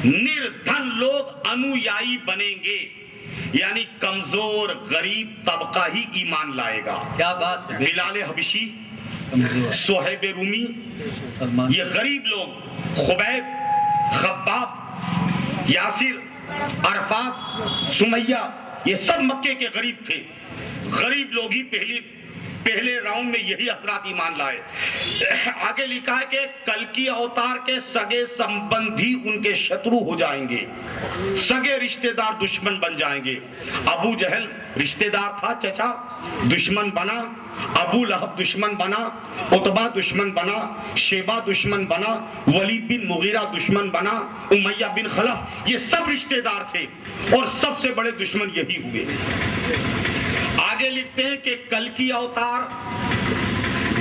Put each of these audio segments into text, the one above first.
निर्धन लोग अनुयायी बनेंगे, यानी कमजोर गरीब तबका ही ईमान लाएगा। क्या बात है। बिलाल हबशी, सुहैब रूमी, ये गरीब लोग, खुबैब, खब्बाब, यासिर, अरफात, सुमैया, ये सब मक्के के गरीब थे। गरीब लोग ही पहले राउंड में यही हजरात ईमान लाए। आगे लिखा है कि कल की अवतार के सगे संबंधी उनके शत्रु हो जाएंगे, सगे रिश्तेदार दुश्मन बन जाएंगे। अबू जहल रिश्तेदार था, चचा दुश्मन बना, अबू लहब दुश्मन बना, उतबा दुश्मन बना, शेबा दुश्मन बना, वलीद बिन मुगीरा दुश्मन बना, उमैया बिन खलफ, ये सब रिश्तेदार थे और सबसे बड़े दुश्मन यही हुए। आगे लिखते हैं कि कल की अवतार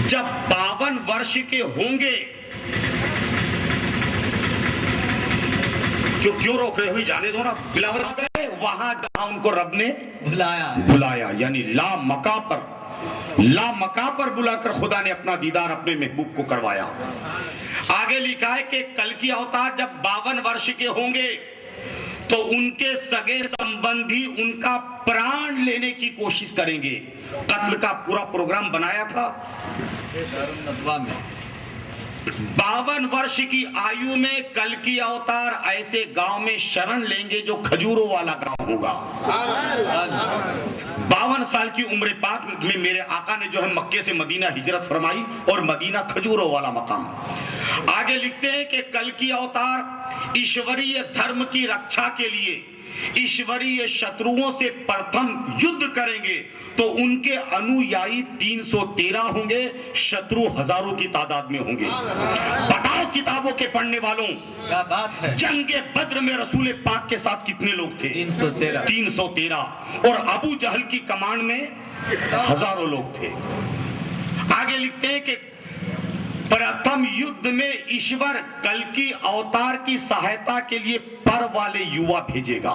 जब 52 वर्ष के होंगे, क्यों रोक रहे हो, जाने दो ना, बिलावल वहां जहां उनको रब ने बुलाया, यानी ला मका पर बुलाकर खुदा ने अपना दीदार अपने महबूब को करवाया। आगे लिखा है कि कल की अवतार जब 52 वर्ष के होंगे तो उनके सगे संबंधी उनका प्राण लेने की कोशिश करेंगे। कत्ल का पूरा प्रोग्राम बनाया था। 52 वर्ष की आयु में कल की अवतार ऐसे गांव में शरण लेंगे जो खजूरों वाला गांव होगा। 52 साल की उम्र पाक में मेरे आका ने जो है मक्के से मदीना हिजरत फरमाई और मदीना खजूरों वाला मकाम। आगे लिखते हैं कि कल की अवतार ईश्वरीय धर्म की रक्षा के लिए ईश्वरीय शत्रुओं से प्रथम युद्ध करेंगे तो उनके अनुयायी 313 होंगे, शत्रु हजारों की तादाद में होंगे। बताओ किताबों के पढ़ने वालों, क्या बात है। जंगे बद्र में रसूल पाक के साथ कितने लोग थे? 313 और अबू जहल की कमांड में हजारों लोग थे। आगे लिखते हैं कि प्रथम युद्ध में ईश्वर कल की अवतार की सहायता के लिए पर वाले युवा भेजेगा।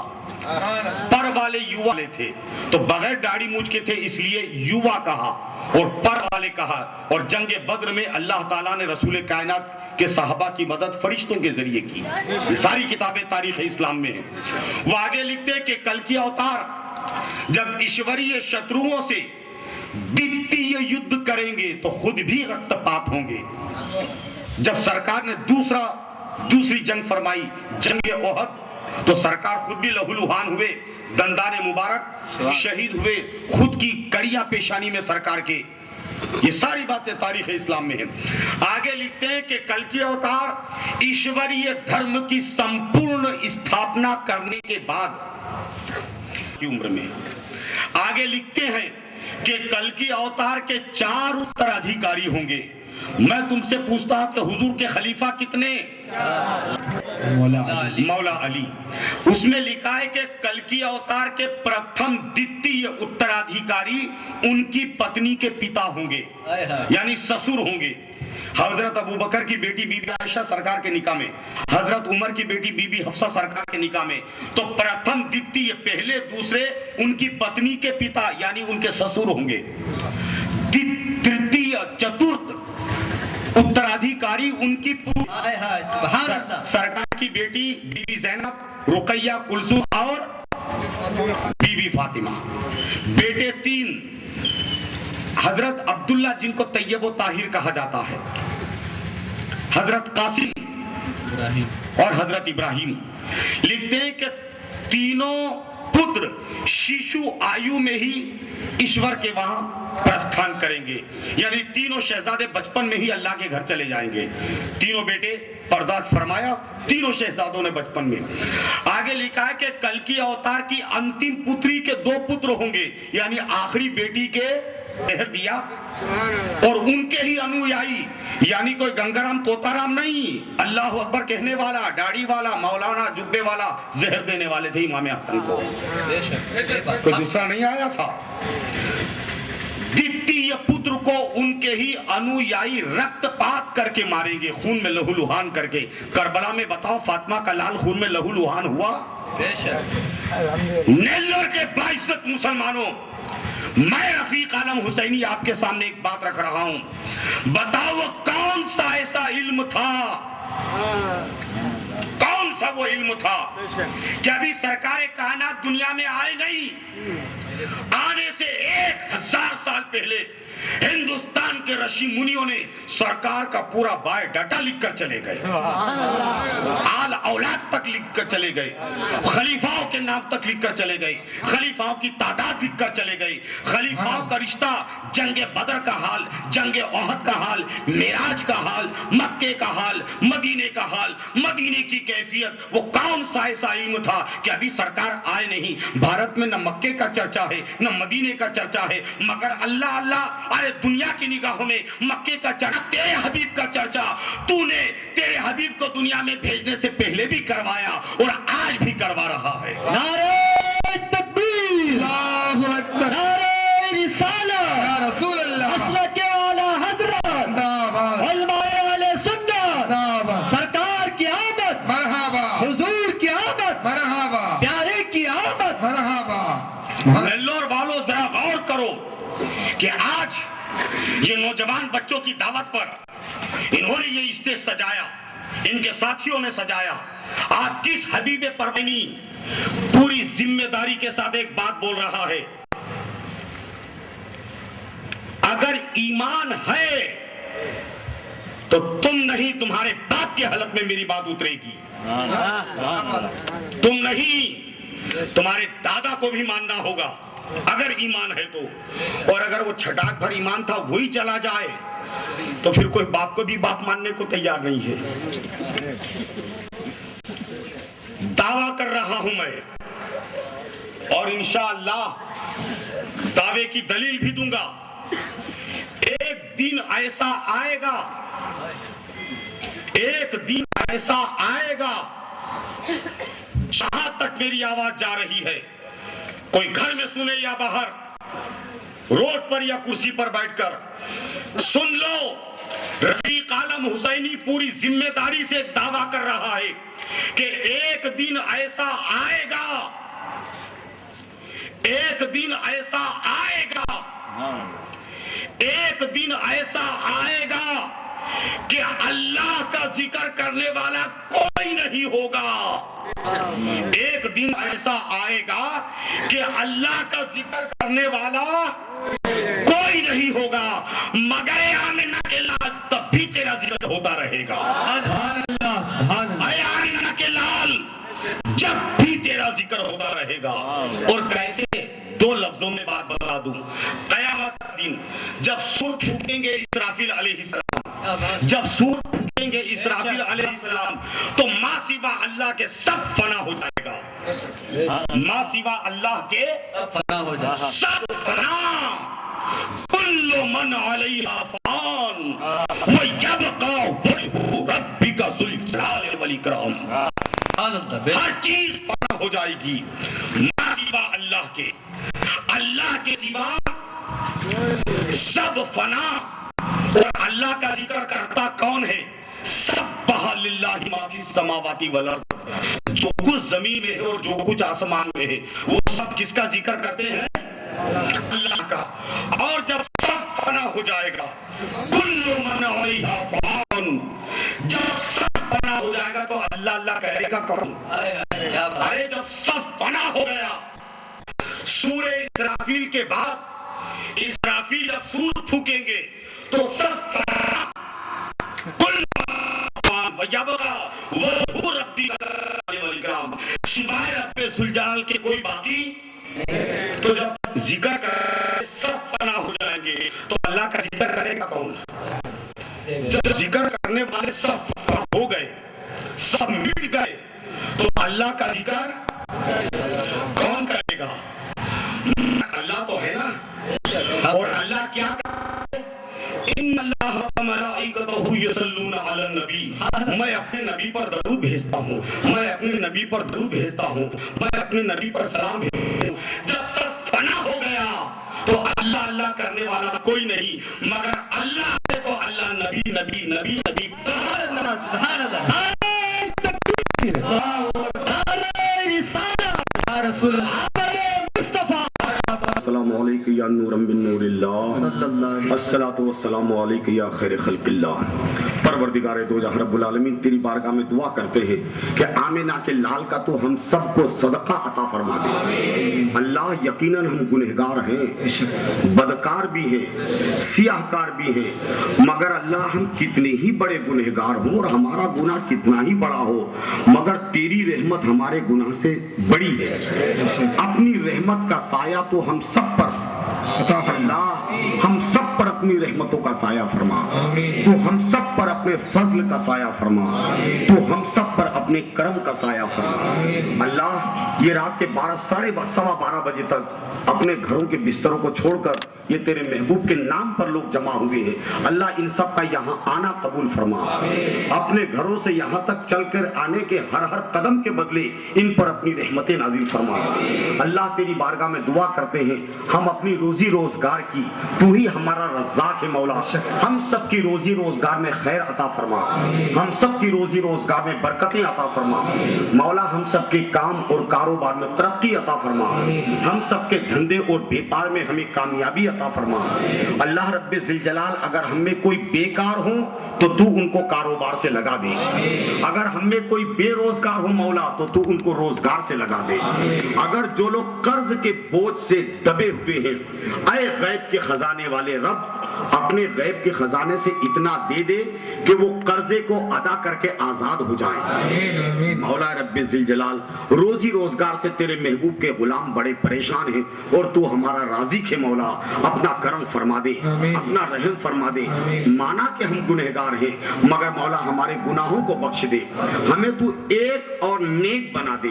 पर वाले युवा थे तो बगैर दाढ़ी मूछ के थे इसलिए युवा कहा और पर वाले कहा। और जंगे बद्र में अल्लाह ताला ने रसूल कायनात के सहाबा की मदद फरिश्तों के जरिए की। ये सारी किताबें तारीख इस्लाम में है। वो आगे लिखते हैं कि कल की अवतार जब ईश्वरीय शत्रुओं से द्वितीय युद्ध करेंगे तो खुद भी रक्तपात होंगे। जब सरकार ने दूसरी जंग फरमाई, जंग ओहद, तो सरकार खुद भी लहूलुहान हुए, दंदाने मुबारक शहीद हुए, खुद की कड़ियां पेशानी में सरकार के। ये सारी बातें तारीख इस्लाम में है। आगे लिखते हैं कि कल की अवतार ईश्वरीय धर्म की संपूर्ण स्थापना करने के बाद की उम्र में। आगे लिखते हैं कि कल की अवतार के 4 उत्तराधिकारी होंगे। मैं तुमसे पूछता हूं कि हुजूर के खलीफा कितने? मौला अली। उसमें लिखा है कि कल की अवतार के प्रथम द्वितीय उत्तराधिकारी उनकी पत्नी के पिता होंगे, यानी ससुर होंगे। हजरत अबू बकर की बेटी बीबी आयशा सरकार के निकाह में, हजरत उमर की बेटी बीबी हफ्सा सरकार के निकाह में। तो प्रथम द्वितीय पहले दूसरे उनकी पत्नी के पिता यानी उनके ससुर होंगे। तृतीय चतुर्थ उत्तराधिकारी उनकी सरकार की बेटी बीबी ज़ैनब, रुकैया, कुलसूम और बीबी फातिमा। बेटे 3 हजरत अब्दुल्ला जिनको तैयब ताहिर कहा जाता है, हजरत कासिम और हजरत इब्राहिम। लिखते हैं कि तीनों पुत्र शिशु आयु में ही ईश्वर के वहां प्रस्थान करेंगे, यानी तीनों शहजादे बचपन में ही अल्लाह के घर चले जाएंगे। तीनों बेटे पर्दात फरमाया, तीनों शहजादों ने बचपन में। आगे लिखा है कि कल की अवतार की अंतिम पुत्री के 2 पुत्र होंगे, यानी आखिरी बेटी के जहर दिया और उनके ही अनुयायी, यानी कोई गंगाराम तोताराम नहीं, अल्लाह अकबर कहने वाला, दाढ़ी वाला, मौलाना जुब्बे वाला जहर देने वाले थे इमाम हसन को, कोई दूसरा नहीं आया था। द्वितीय पुत्र को उनके ही अनुयायी रक्तपात करके मारेंगे, खून में लहूलुहान करके। करबला में बताओ फातिमा का लाल खून में लहूलुहान हुआ। नेल्लोर के 22 मुसलमानों, मैं रफीक आलम हुसैनी आपके सामने एक बात रख रहा हूं, बताओ कौन सा ऐसा इल्म था وہ علم تھا کہ ابھی سرکار کائنات دنیا میں آئے نہیں، آنے سے 1000 سال پہلے ہندوستان کے رشی منیوں نے سرکار کا پورا بایو ڈاٹا لکھ کر چلے گئے، آل اولاد تک لکھ کر چلے گئے، خلیفاؤں کے نام تک لکھ کر چلے گئے، خلیفاؤں کی تعداد لکھ کر چلے گئے، خلیفاؤں کا رشتہ، جنگ بدر کا حال، جنگ احد کا حال، معراج کا حال، مکے کا حال، مدینے کا حال، مدینے کی کیفیت، وہ کون سا ایسا علم تھا کہ ابھی سرکار آئے نہیں؟ بھارت میں نہ مکے کا چرچا ہے نہ مدینے کا چرچا ہے، مگر اللہ اللہ، ارے دنیا کی نگاہوں میں مکے کا چرچا، تیرے حبیب کا چرچا تو نے تیرے حبیب کو دنیا میں بھیجنے سے پہلے بھی کروایا اور آج بھی کروا رہا ہے۔ نعرہ تکبیر، اللہ اکبر، نعرہ رسالت، یا رسول اللہ، مسلک اعلی حضرت، علماء اہل سنت، سرکار کی آمد مرحبا، حضور کی آمد مرحبا، پیارے کی آمد مرحبا۔ نیلور والوں ذرا غور کرو کہ آج یہ نوجوان بچوں کی دعوت پر انہوں نے یہ اسٹیج سجایا، ان کے ساتھیوں نے سجایا، آپ کس حبیب پروینی پوری ذمہ داری کے ساتھ ایک بات بول رہا ہے، اگر ایمان ہے تو تم نہیں، تمہارے باپ کے حلق میں میری بات اترے گی، تم نہیں، تمہارے دادا کو بھی ماننا ہوگا اگر ایمان ہے تو، اور اگر وہ چھٹاک بھر ایمان تھا وہی چلا جائے تو پھر کوئی باپ کو بھی باپ ماننے کو تیار نہیں ہے۔ دعویٰ کر رہا ہوں میں، اور انشاءاللہ دعوے کی دلیل بھی دوں گا، ایک دن ایسا آئے گا، ایک دن ایسا آئے گا جہاں تک میری آواز جا رہی ہے، کوئی گھر میں سنے یا باہر، روڈ پر یا کرسی پر بیٹھ کر سن لو، رفیق عالم حسینی پوری ذمہ داری سے دعویٰ کر رہا ہے کہ ایک دن ایسا آئے گا، ایک دن ایسا آئے گا، ایک دن ایسا آئے گا کہ اللہ کا ذکر کرنے والا کوئی نہیں ہوگا، ایک دن ایسا آئے گا کہ اللہ کا ذکر کرنے والا کوئی نہیں ہوگا، مگر آمنہ کے لال تب بھی تیرا ذکر ہوتا رہے گا، اے آمنہ کے لال جب بھی تیرا ذکر ہوتا رہے گا۔ اور کیسے؟ دو لفظوں میں بات بتا دوں، قیامت کا دن جب سور پھونکیں گے اسرافیل علیہ السلام، جب سور پھونکیں گے اسرافیل علیہ السلام تو ما سوا اللہ کے سب فنا ہو جائے گا، ما سوا اللہ کے سب فنا، کل من علیہا فان ویبقى وجہ ربک ذو الجلال والاکرام، ہر چیز فنا ہو جائے گی ما سوا اللہ کے، اللہ کے سوا سب فنا، اور اللہ کا ذکر کرتا کون ہے؟ سبح للہ ما فی السماوات والارض، جو کچھ زمین میں ہے اور جو کچھ آسمان میں ہے وہ سب کس کا ذکر کرتے ہیں؟ اللہ کا۔ اور جب سب فنا ہو جائے گا، کل من علیہا فان، جب سب فنا ہو جائے گا تو اللہ اللہ کہے گا کون؟ ارے جب سب فنا ہو گیا، سورہ اسرافیل کے بعد اسرافیل جب سور پھونکیں گے تو سب فنا، کل ویبقى وجہ ربک والاکرام، سوائے رب ذوالجلال کے کوئی باقی، تو جب ذکر کرے سب فنا ہو جائیں گے تو اللہ کا ذکر کرے گا کون؟ جب ذکر کرنے والے سب فنا ہو گئے، سب مٹ گئے تو اللہ کا ذکر کون کرے گا؟ اللہ تو ہے نا، اور اللہ کیا کرے؟ ان اللہ وملائکتہ یصلون علی النبی، میں اپنے نبی پر درود بھیجتا ہوں، میں اپنے نبی پر درود بھیجتا ہوں، میں اپنے نبی پر سلام بھیجتا ہوں۔ جب سب فنا ہو گیا تو اللہ اللہ کرنے والا کوئی نہیں، مگر اللہ ہے تو اللہ، نبی نبی نبی نبی، سبحان اللہ، تکبیر، رسول اللہ، السلام علیکم یا نور من نور اللہ، अस्सलातु वस्सलामु अलैका या खैर खल्क़िल्लाह। परवरदिगार दो जहां रब्बुल आलमीन तेरी बारगाह में दुआ करते हैं कि आमिना के लाल का तो हम सबको सदका अता फरमा दे। अल्लाह यकीनन हम गुनहगार हैं, बदकार भी हैं, सियाहकार भी हैं, मगर अल्लाह हम कितने ही बड़े गुनहगार हों और हमारा गुनाह कितना ही बड़ा हो, मगर तेरी रहमत हमारे गुनाह से बड़ी है। अपनी रहमत का साया तो हम सब पर अल्लाह, हम सब पर अपनी रहमतों का साया फरमा, तो हम सब पर अपने फजल का साया फरमा, तो हम सब पर अपने करम का साया फरमा। अल्लाह ये रात के 12:30 बजे तक अपने घरों के बिस्तरों को छोड़कर ये तेरे महबूब के नाम पर लोग जमा हुए हैं, अल्लाह इन सब का यहाँ आना कबूल फरमा। अपने घरों से यहाँ तक चलकर आने के हर हर कदम के बदले इन पर अपनी रहमतें नाजिल फरमा। अल्लाह तेरी बारगाह में दुआ करते हैं, हम अपनी रोजी रोजगार की, तू ही हमारा रज़्ज़ाक़ है मौला, हम सब की रोजी रोजगार में खैर अता फरमा, हम सब की रोजी रोजगार में बरकतें अता फरमा मौला, हम सब के काम और कारोबार में तरक्की अता फरमा, हम सब के धंधे और व्यापार में हमें कामयाबी अता फरमा। अल्लाह रब्बे ज़िल जलाल, अगर हम में कोई बेकार हो तो तू उनको कारोबार से लगा दे, अगर हम में कोई बेरोजगार हो मौला तो तू उनको रोजगार से लगा दे। अगर जो लोग कर्ज के बोझ से दबे हुए हैं, ऐ गैब के खजाने वाले रब, अपने गैब के खजाने से इतना दे दे कि वो कर्जे को अदा करके आजाद हो जाए। मौला रब्बे ज़िल जलाल, रोजी रोजगार से तेरे महबूब के गुलाम बड़े परेशान हैं और तू हमारा राज़िक है मौला, अपना करम फरमा दे, अपना रहम फरमा दे। माना कि हम गुनहगार हैं, मगर मौला हमारे गुनाहों को बख्श दे, हमें तू एक और नेक बना दे,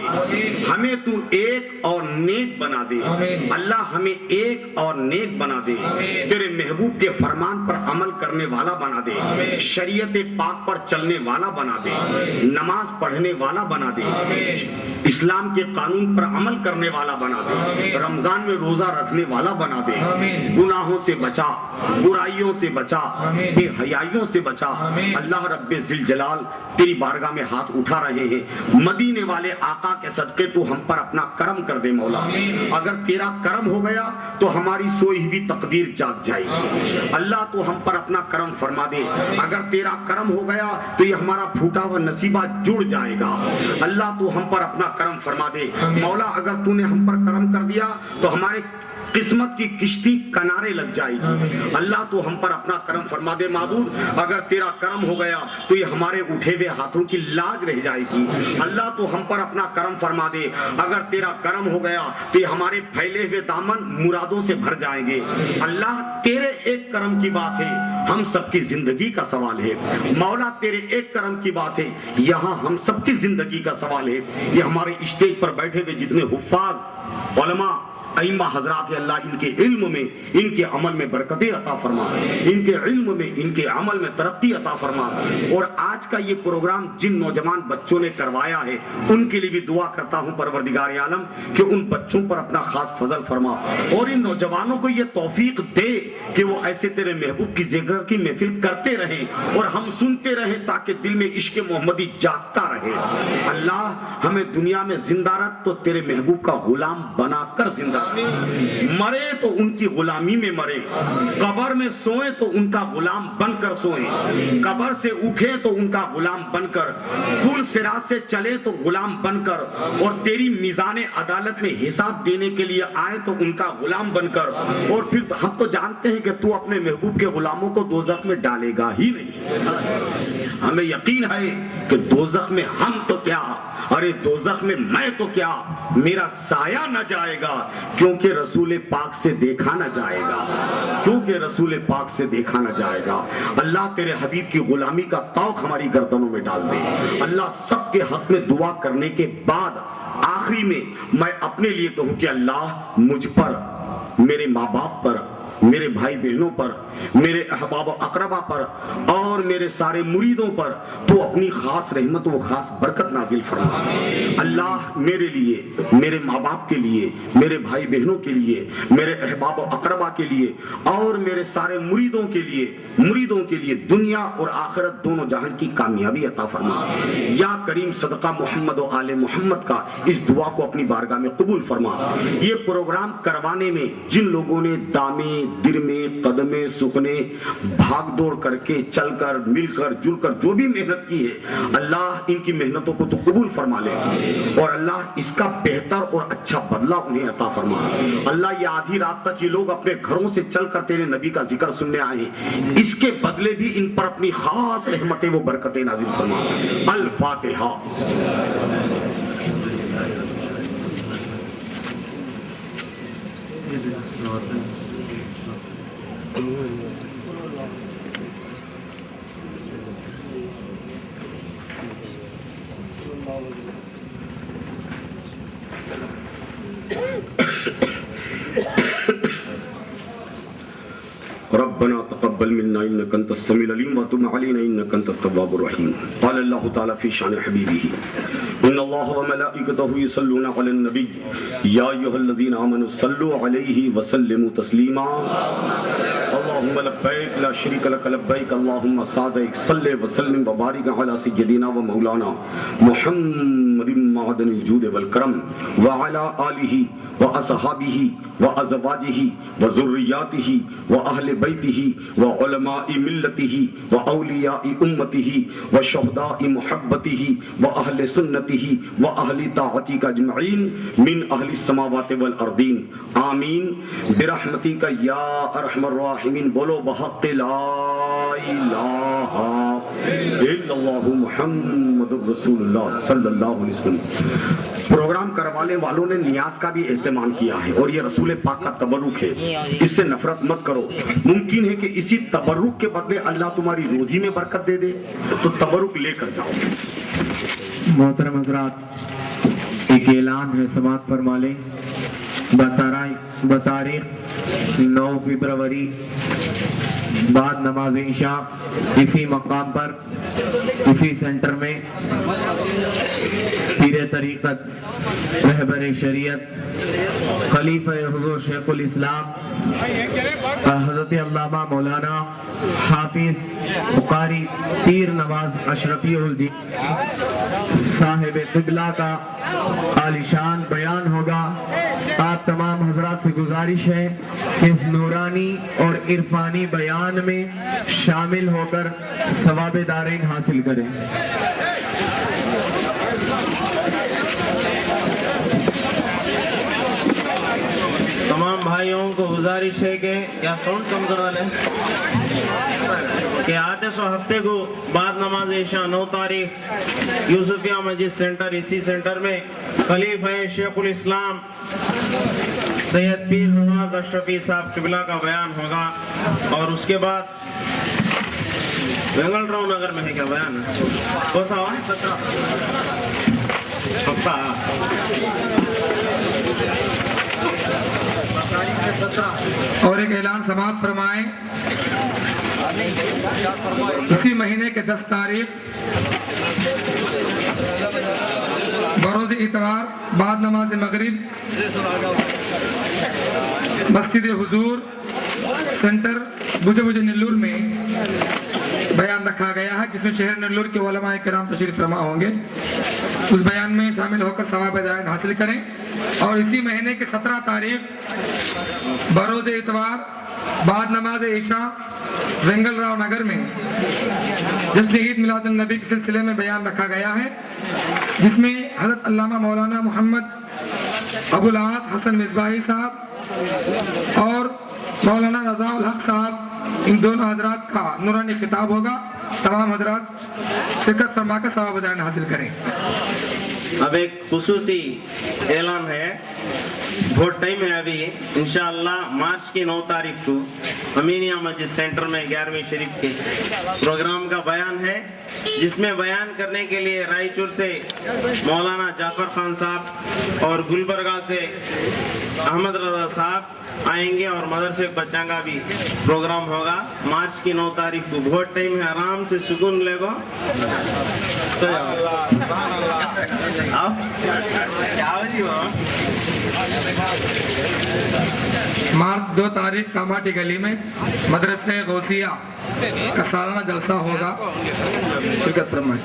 हमें तू एक और नेक बना दे। अल्लाह हमें एक और नेक बना दे, तेरे महबूब के फरमान पर अमल करने वाला बना दे, शरीयत पाक पर चलने वाला बना दे, नमाज पढ़ने वाला बना दे, इस्लाम के कानून पर अमल करने वाला बना दे, रमजान में रोजा रखने वाला बना दे, गुनाहों से बचा, बुराइयों से बचा, बेहयाइयों से बचा। अल्लाह रब्बे ज़िल जलाल तेरी बारगाह में हाथ उठा रहे हैं, मदीने वाले आका के सदके तू हम पर अपना करम कर दे मौला। अगर तेरा करम हो गया तो हमारी सोई हुई तकदीर जाग जाएगी। अल्लाह तू हम पर अपना करम फरमा दे, अगर तेरा करम हो गया तो ये हमारा फूटा हुआ नसीबा जुड़ जाएगा। अल्लाह तू हम पर अपना करम फरमा दे मौला, अगर तूने हम पर करम कर दिया तो हमारे किस्मत की किश्ती किनारे लग जाएगी। अल्लाह तू हम पर अपना करम फरमा दे माबूद, अगर तेरा करम हो गया तो ये हमारे उठे हुए हाथों की लाज रह जाएगी। अल्लाह तू हम पर अपना करम फरमा दे, अगर तेरा करम हो गया तो ये हमारे फैले हुए दामन मुरादों से भर जाएंगे। अल्लाह तेरे एक करम की बात है, हम सबकी जिंदगी का सवाल है मौला, तेरे एक करम की बात है, यहाँ हम सबकी जिंदगी का सवाल है। ये हमारे स्टेज पर बैठे हुए जितने हुफ्फाज उलमा अइम्मा हजरात है, अल्लाह इनके इल्म में, इनके अमल में बरकतें अता फरमा, इनके इल्म में, इनके अमल में तरक्की अता फरमा। और आज का ये प्रोग्राम जिन नौजवान बच्चों ने करवाया है उनके लिए भी दुआ करता हूँ परवरदिगार आलम कि उन बच्चों पर अपना खास फजल फरमा और इन नौजवानों को ये तौफीक दे कि वो ऐसे तेरे महबूब की जिक्र की महफिल करते रहें और हम सुनते रहें ताकि दिल में इश्क मोहम्मदी जागता रहे। अल्लाह हमें दुनिया में जिंदा रख तो तेरे महबूब का गुलाम बनाकर जिंदा, मरे तो उनकी गुलामी में मरे, कब्र में सोए तो उनका गुलाम बनकर सोए, कब्र से उठे तो उनका गुलाम बनकर, पुल सिरात से चले तो गुलाम बनकर, और तेरी मीज़ान अदालत में हिसाब देने के लिए आए तो उनका गुलाम बनकर। और फिर हम तो जानते हैं कि तू अपने महबूब के गुलामों को दोज़ख में डालेगा ही नहीं। हमें यकीन है कि दोज़ख में हम तो क्या, अरे दोज़ख में मैं तो क्या, मेरा साया न जाएगा, क्योंकि रसूल पाक से देखा न जाएगा, क्योंकि रसूल पाक से देखा न जाएगा। अल्लाह तेरे हबीब की गुलामी का तौक हमारी गर्दनों में डाल दे। अल्लाह सबके हक में दुआ करने के बाद आखिरी में मैं अपने लिए कहूँ कि अल्लाह मुझ पर, मेरे माँ बाप पर, मेरे भाई बहनों पर, मेरे अहबाब अकरबा पर और मेरे सारे मुरीदों पर तो अपनी खास रहमत व खास बरकत नाजिल फरमा। अल्लाह मेरे लिए, मेरे माँ बाप के लिए, मेरे भाई बहनों के लिए, मेरे अहबाब अकरबा के लिए और मेरे सारे मुरीदों के लिए दुनिया और आखिरत दोनों जहान की कामयाबी अता फरमा। या करीम सदका मोहम्मद व आले मोहम्मद का इस दुआ को अपनी बारगाह में कबूल फरमा। ये प्रोग्राम करवाने में जिन लोगों ने दामे دن میں قدم میں سکھنے بھاگ دوڑ کر کے چل کر مل کر جل کر جو بھی محنت کی ہے اللہ ان کی محنتوں کو تو قبول فرما لے اور اللہ اس کا بہتر اور اچھا بدلہ انہیں عطا فرما. اللہ یہ آدھی رات تک یہ لوگ اپنے گھروں سے چل کر تیرے نبی کا ذکر سننے آئے ہیں, اس کے بدلے بھی ان پر اپنی خاص رحمتیں و برکتیں نازل فرما. الفاتحہ. ربنا تقبل منا انك انت السميع العليم وتب علينا انك انت التواب الرحيم. قال الله تعالى في شان حبيبه ان الله وملائكته يصلون على النبي يا ايها الذين امنوا صلوا عليه وسلموا تسليما. اللهم لبيك لا شريك لك لبيك اللهم سعديك صل وسلم وبارك على سيدنا ومولانا محمد معدن الجود والكرم وعلى آله وأصحابه وأزواجه وذرياته وأهل بيته وعلماء ملته وأولياء أمته وشهداء محبته وأهل سنته وأهل طاعتك أجمعين من أهل السماوات والأرضين آمين برحمتك يا أرحم الراحمين. بولو بحق لا إله إلا الله محمد رسول اللہ صلی اللہ علیہ وسلم. پروگرام کروانے والوں نے نیاز کا بھی اہتمام کیا ہے اور یہ رسول پاک کا تبرک ہے, اس سے نفرت مت کرو. ممکن ہے کہ اسی تبرک کے بدلے اللہ تمہاری روزی میں برکت دے دے تو تبرک لے کر جاؤ. محترم حضرات, ایک اعلان ہے, سماعت فرما لیں. بتاریخ 9 فروری بعد نماز عشاء اسی مقام پر اسی سینٹر میں پیر طریقت رہبر شریعت خلیفہ حضور شیخ الاسلام حضرت علامہ مولانا حافظ بخاری پیر نواز اشرفی الجی صاحب قبلہ کا عالیشان بیان ہوگا. آپ تمام حضرات سے گزارش ہے کہ اس نورانی اور عرفانی بیان میں شامل ہو کر ثواب دارین حاصل کریں. تمام بھائیوں کو گزارش ہے کہ کیا ساؤنڈ کم کر ڈالیں کہ آتے سو ہفتے کو بعد نماز عشاء 9 تاریخ یوسفیہ مسجد سینٹر, اسی سینٹر میں خلیفہ شیخ الاسلام سید پیر نواز اشرفی صاحب قبلہ کا بیان ہوگا. اور اس کے بعد وینگل راؤ نگر میں ہے کیا بیان ہے, کون سا ہفتہ اور ایک اعلان سماعت فرمائیں. اسی مہینے کے 10 تاریخ بروز اتوار بعد نماز مغرب مسجد حضور سینٹر بجے نلور میں بیان رکھا گیا ہے, جس میں شہر نلور کے علماء کرام تشریف فرما ہوں گے. اس بیان میں شامل ہو کر ثواب دارین حاصل کریں. اور اسی مہینے کے 17 تاریخ بروز اتوار بعد نماز عشاء وینگل راؤ نگر میں جشن عید میلاد النبی کے سلسلے میں بیان رکھا گیا ہے, جس میں حضرت علامہ مولانا محمد ابو العاص حسن مصباحی صاحب اور مولانا رضا الحق صاحب ان دونوں حضرات کا نورانی خطاب ہوگا. تمام حضرات شرکت فرما کر ثواب دارین حاصل کریں. اب ایک خصوصی اعلان ہے, بہت ٹائم ہے ابھی. انشاءاللہ مارچ کی 9 تاریخ کو امینیہ مسجد سینٹر میں 11ویں شریف کے پروگرام کا بیان ہے, جس میں بیان کرنے کے لیے رائے چور سے مولانا جعفر خان صاحب اور گلبرگہ سے احمد رضا صاحب آئیں گے, اور مدرسے بچوں کا بھی پروگرام ہوگا مارچ کی 9 تاریخ کو. بہت ٹائم ہے, آرام سے سکون لے گو. مارچ 2 تاریخ کاماٹی گلی میں مدرسہ غوثیہ کا سالانہ جلسہ ہوگا, شرکت فرمائیں.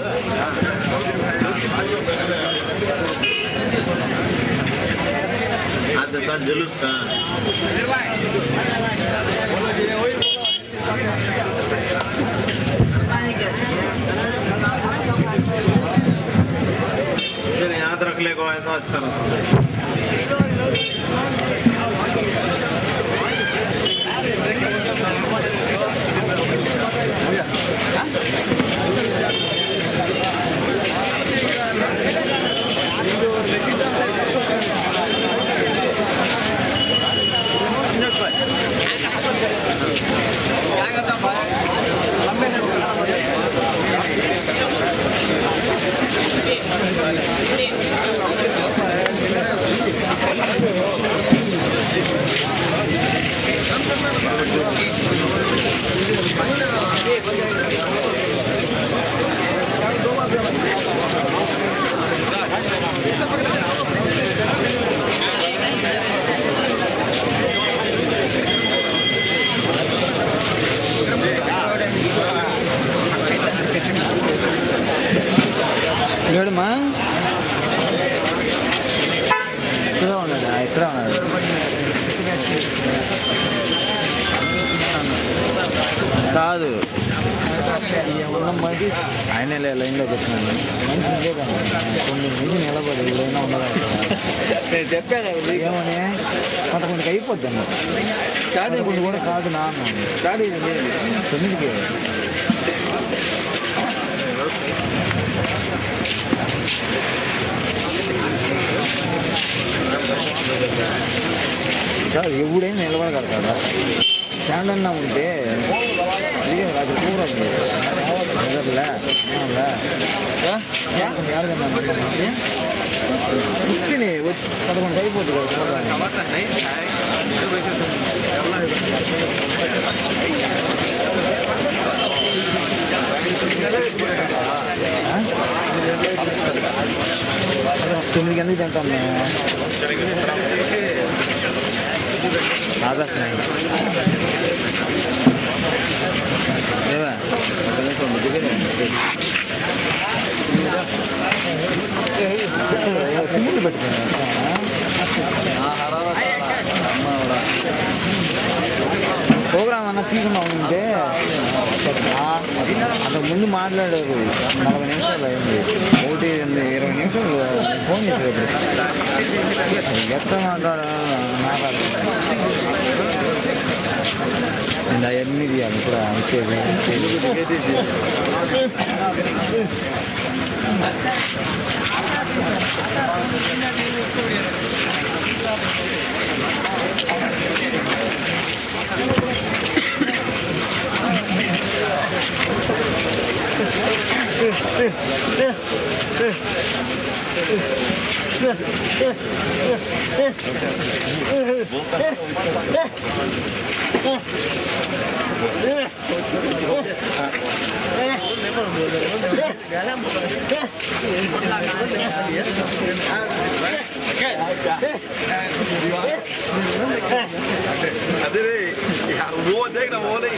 جلوس کا याद रख ले को है तो अच्छा लगता है। లేడమ్మా ఇక్కడ ఉన్నాడు ఇక్కడ ఉన్నాడు కాదు ఆయనే లైన్లో పెట్టినాను కొన్ని నుంచి నిలబడి ఏదైనా ఉండదు నేను చెప్పాను ఏమని 11కి అయిపోద్ది అన్న 11 కూడా కాదు నా 9కి కాదు ఎవడైనా నిలబడగలుగుతాడా స్టాండ్ అన్నా ఉంటే అది కూర ఉత్తిని 11 అయిపోద్ది తొమ్మిదికి ఎందుకు తింటాం మేము ఆదర్శ ఏవా తిమ్ములు పెట్టుకున్నా ప్రోగ్రామ్ అన్న తీసుకున్నా ఉంటే అంతకు ముందు మాట్లాడారు 40 నిమిషాలు అయింది 20 నిమిషాలు ఫోన్ చేసేటప్పుడు ఎట్లా మాట్లాడాలి అవన్నీ తీయాలి ఇప్పుడు వచ్చేది वो देख ना वो नहीं